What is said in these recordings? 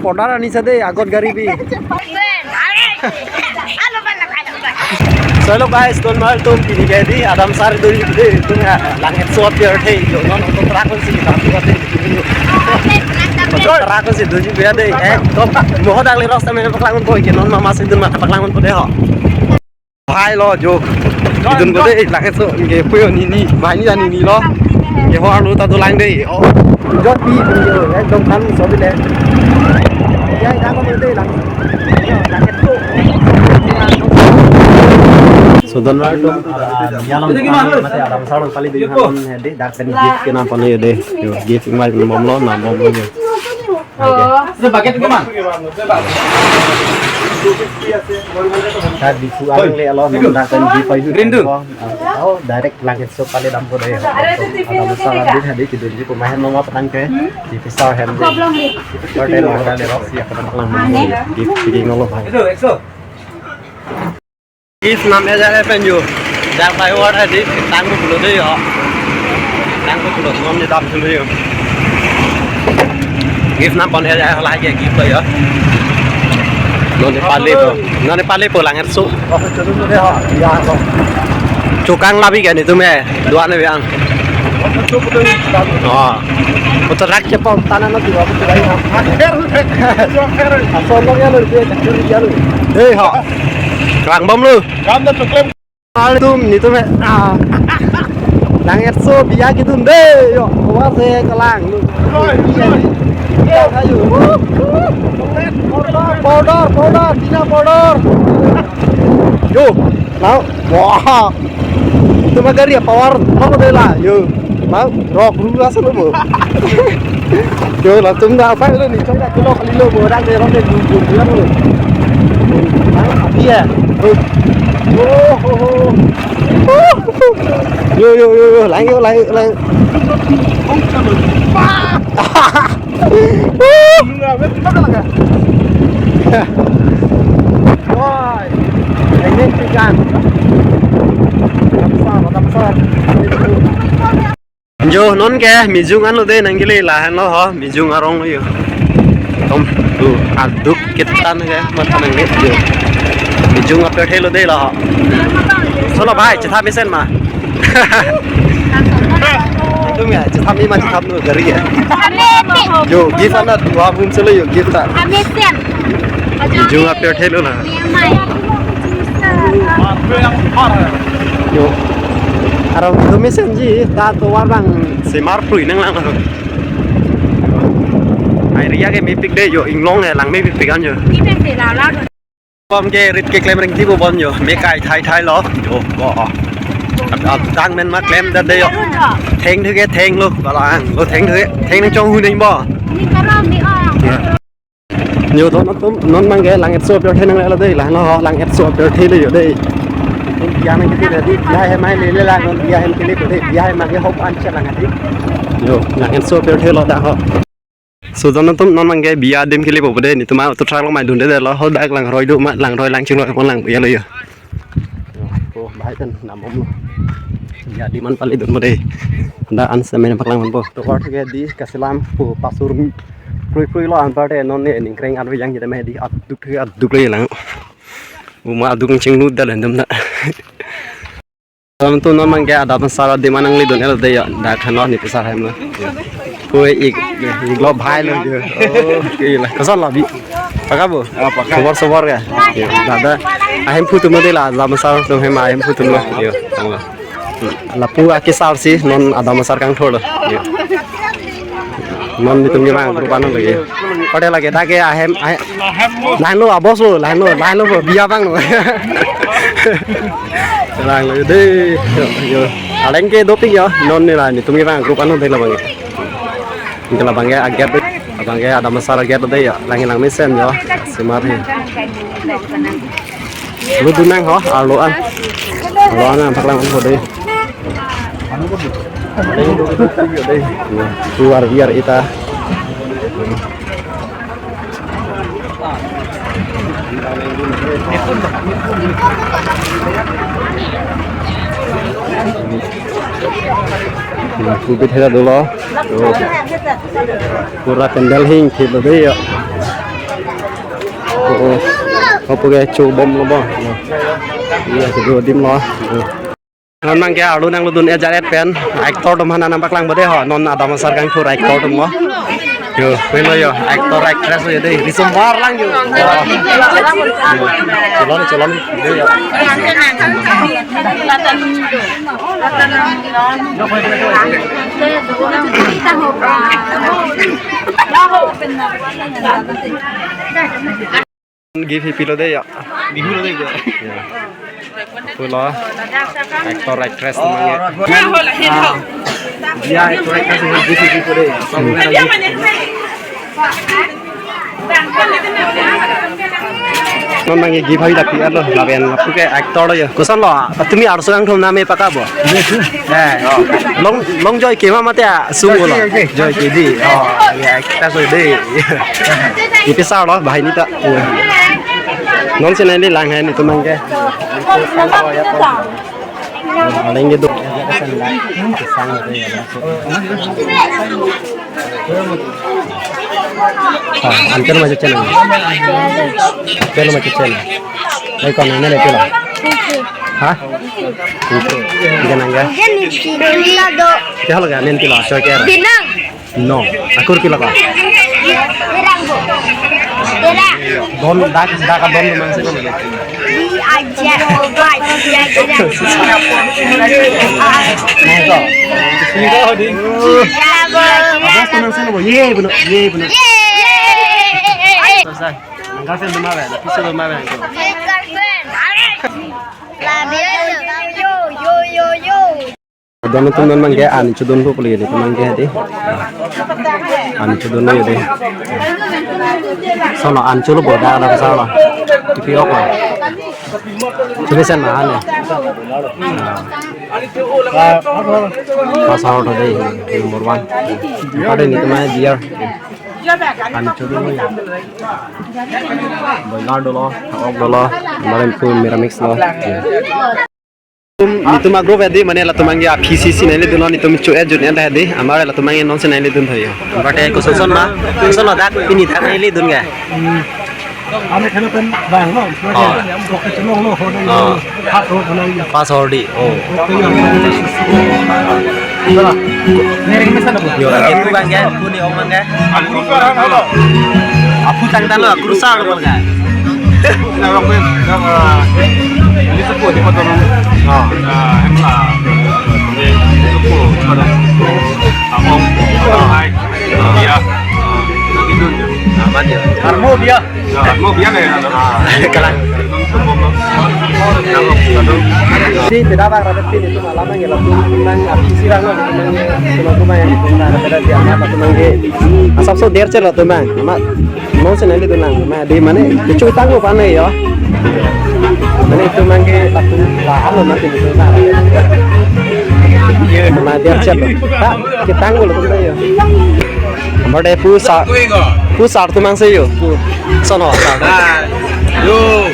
Podar ani sade agot garibi. Chalo guys, don mal tum pini gaya di Adam sar duri de tum langit suap biar the yo non untuk terakun sih kita buat de terakun sih duri biar de top mau dak li rasa men paklangun ko non mama sih dun ma paklangun ko de ho hai lo jo idun ko de langit su ge puyo ni mai ni ni lo ge ho alu ta tu lang de o jot pi yo dom kan so bi le ya da ko de lang langit su Sudan itu nyalam mati Adam sarung kali di hamon hede dak tadi gift kena pone hede yo gift mai momlo na momlo yo oke paket gimana tadi suang le alo dak tadi gift ayu rindu oh direct langit so kali dam ko deh Adam sarung di hede tidur di pemain nomor petang ke di pisau hem hotel hotel rok siap petang gift pilih nolo bhai Gift namanya saya penju, jangan pakai word tadi, tangguh dulu deh ya, tangguh dulu, ngom di dalam dulu ya. Gift namanya saya lagi gift ya, noni pali po langit su. Oh itu dulu deh ya, cukang labi kan itu meh, dua nih yang. Oh, putar rakyat pun tanah nanti aku tidak ingat. Asalnya lu dia curi jalu. Ha. Klang bom lu. Kam dah tuklem. Altum ni tu me. Langit so biya gitu deh. Yo, bawa se kelang lu. Iya ayo. Powder, tina powder. Yo, now. Wah. Itu magar ya power apa deh lah. Yo. Mau rock dulu asal lu. Yo, langsung dah apa lu nih? Coba kilo kali lu orang deh rock deh dulu lu. Iya. Yo, lanjut. Wah, ini ikan. Besar. Jo, non ke, mijungan lo deh nanggili lahan lo ho, mijung arong lo yo. Tom, tuh aduk kita nih ya, mata nanggit jo. Mijung apa yang lo deh lah ho. Soalnya baik, cetak mesen mah. Itu ya, cetak ini macam lo dari ya. Jo, gift anda dua bung selo yo gift tak. Mijung apa yang lo lah. Yo. Arang itu mesen ji, tak tahu orang semar pui neng lang. Air ke mipik deh yo, inglong lang mipik kan yo. Bom ke rit ke klaim ring tibu bon yo, mekai thai lo. Yo, bo. Tang men ma klaim dah deh yo. Theng thứ cái theng lo, balang, lo theng thứ theng nang trong hu neng bo. Nhiều đó nó mang cái lang et so per theng nang la deh lah, nó lang et so per theng yo deh. Dia main kita tadi, dia yang main lelah, dia yang pilih tadi, dia yang main hop ancam lagi. Yo, yang so perlu dah ho. So jangan tuh non mangga biar dem kili bobo deh, ni tu mah tu try main dulu deh, lo dah lang roy do, lang cinglo, lang biar lo yo. Oh, baik kan, nama lo. Ya di mana paling dulu deh. Anda answer main paklang bo. Tu orang tu di kasih lampu pasur, pui lo antar deh, non ni kering arwah yang kita main di aduk lagi lang. Uma aduk cing lu dah lendam nak. Dalam tu nama kita ada masalah di mana ngelidon el daya, dah kenal ni besar hem lah. Kue glob high lah je. Oh, kira kesan lah bi. Pakai bu? Sawar ya. Ada. Ahem putu model lah. Dalam masalah tu hem ahem putu lah. Yo, tanglah. Lapu akisar sih non ada masalah kang thor lah. Non itu gimana perubahan lagi? Pada lagi dah ke ahem lain lo abos lo lain lo biar bang lo. Lain lo deh. Yo, aleng ke doping ya non ni lah ni tu gimana perubahan lo dah bang. Kalau bang ya ada masalah gitu deh ya, lang mesen ya, semar ni. Lu dunang ho, aloan tak lang ho deh. Keluar biar kita. Kubit hela dulu. Pura kendal hing gitu deh ya. Apa kayak coba lo bang? Iya kedua dim lo. Non mang kaya alu nang ludun ejaret pen, aktor dom hana nampak lang bade ho, non ada masar kang tur aktor dom lo. Yo, pelo yo, aktor actress yo deh, disumbar lang yo. Celon deh yo. Give pilo deh ya. Give pilo deh ya. Pula aktor actress namanya. Dia aktor actress yang gitu deh. Non mangi give hai tapi alo laben aku ke aktor ya. Kusan lo, tumi harus orang thom name pakabo. Long joy kema mate sungu lo. Joy kedi. Ya actress deh. Itu sao lo bahai ni tak. Non sini ni lang hai ni tu mangke. Paling gitu. Antar macam channel. Channel macam channel. Baik kau mana lepas lah. Hah? Itu. Jangan angga. Kau lagi nanti lah. Coba kira. No. Aku kira kau. Don dak don memang sih kan. Di aja obat dia aja. Nego. Nego di. Abang senang sih loh. Ye benar. Selesai. Angkat sen demar ya. Pisau demar ya. Yo. Dono tuh memang kayak ani cudun kok pelih deh, memang kayak deh. Ani cudun aja deh. Sono ancur boda ada salah. Dipiok lah. Coba sana ane. Pasal udah deh, nomor 1. Ada nih temannya dia. Ani cudun aja. Bola dulu, awak dulu, kemarin pun miramix loh. Itu mah grup edi mana lah tumangi PCC nilai dulu nih tuh cuci jurnal edi, amar lah tumangi non nilai dulu tuh ya. Berarti aku susun lah dak ini tak nilai dulu nggak? Ame kena pen bang lo, yang bukan cuma lo, hot road mana? Pas ordi, oh. Nering mesan apa? Yo, itu bang ya, puni omang ya. Aku sekarang halo. Aku tangtan lo, aku rusak lo bang. Nah, aku ini sepuluh di motor. Emlah. Sepuluh, ada. Among, hai, dia. Itu apa dia? Karmo dia. Karmo dia nih. Kalang. Si tidak bang, rapat sini itu malam yang lalu memang abisi rano cuma yang itu mana ada dia apa tu mangge. Asap so der celo tu bang, mak mau senali tu nang, mak di mana? Cuci tangguh mana ya? Mana itu mangge laku lahan lo nanti itu nang. Mana der celo? Tak kita tangguh lo tu ya. Amar deh pusar tu mang sayo, sono sar. Yo.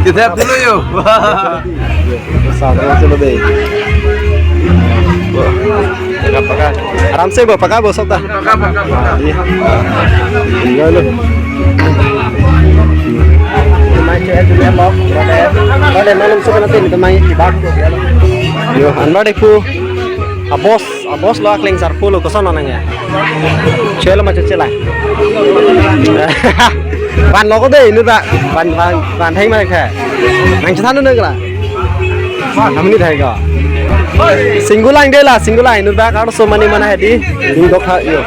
Kita dulu yuk. Pusar tu mang sayo deh. Pakai. Aram se bo pakai bosok dah. Iya lo. Main cewek tu dia bok. Ada malam sekarang nanti kita main di bar tu dia. Yo, anda deh pu. Abos lo akling sarpu lo kesana nanya. Cewek lo macam celai. Van lo có đây nữa bạn, van thấy mà khe. Anh cho thằng nữa cơ là. Làm như thế cơ. Single line đây là single line nữa bạn, so many mana hedi. Ini dok ha yo.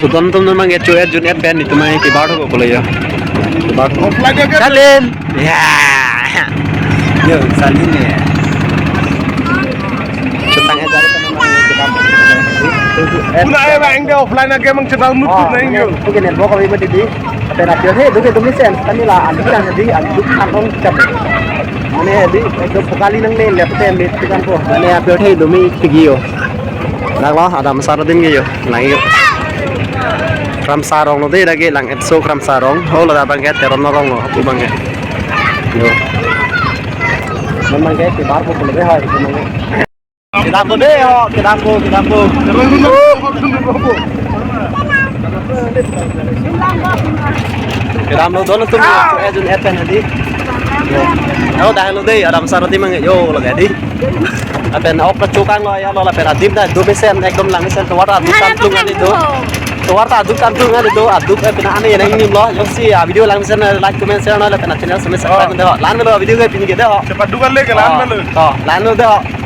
Tuan memang ya cuy junior band itu main di bar tu boleh ya. Di bar. Salin. Ya. Yo salin ya. Cetangnya cari teman-teman kita. Pula emang dia offline aja emang cetal mutut neng yo. Mungkin yang bawa kami berdiri. Tapi nak dia tu kita tulisan. Kami lah adu kan jadi adu kantong cap. Mana di itu sekali nang ni lihat tu ambil tu kan tu. Mana apa tu demi pergi yo. Nak lah ada masalah din yo. Lagi. Kram sarong nanti lagi lang etso kram sarong. Oh lah abang kita teron norong lo. Apa bang ya? Yo. Memang kita di bar pun boleh hai. Kita ambil deh, kita ambil. Kita ambil dulu tuh, jun etan nanti. Yo, dah lu deh, ada besar nanti mang yo lagi di. Aben ok kecukan lo ya lo la pera dim dah 2 persen ekdom lang persen tuwar aduk kantungan itu. Tuwar aduk kantungan itu aduk pina ane yang ini lo. Yo si video lang persen like comment share no la pina channel subscribe deh. Lan lo video ke pin ke deh. cepat dukan lagi lan melu. Lan lo deh.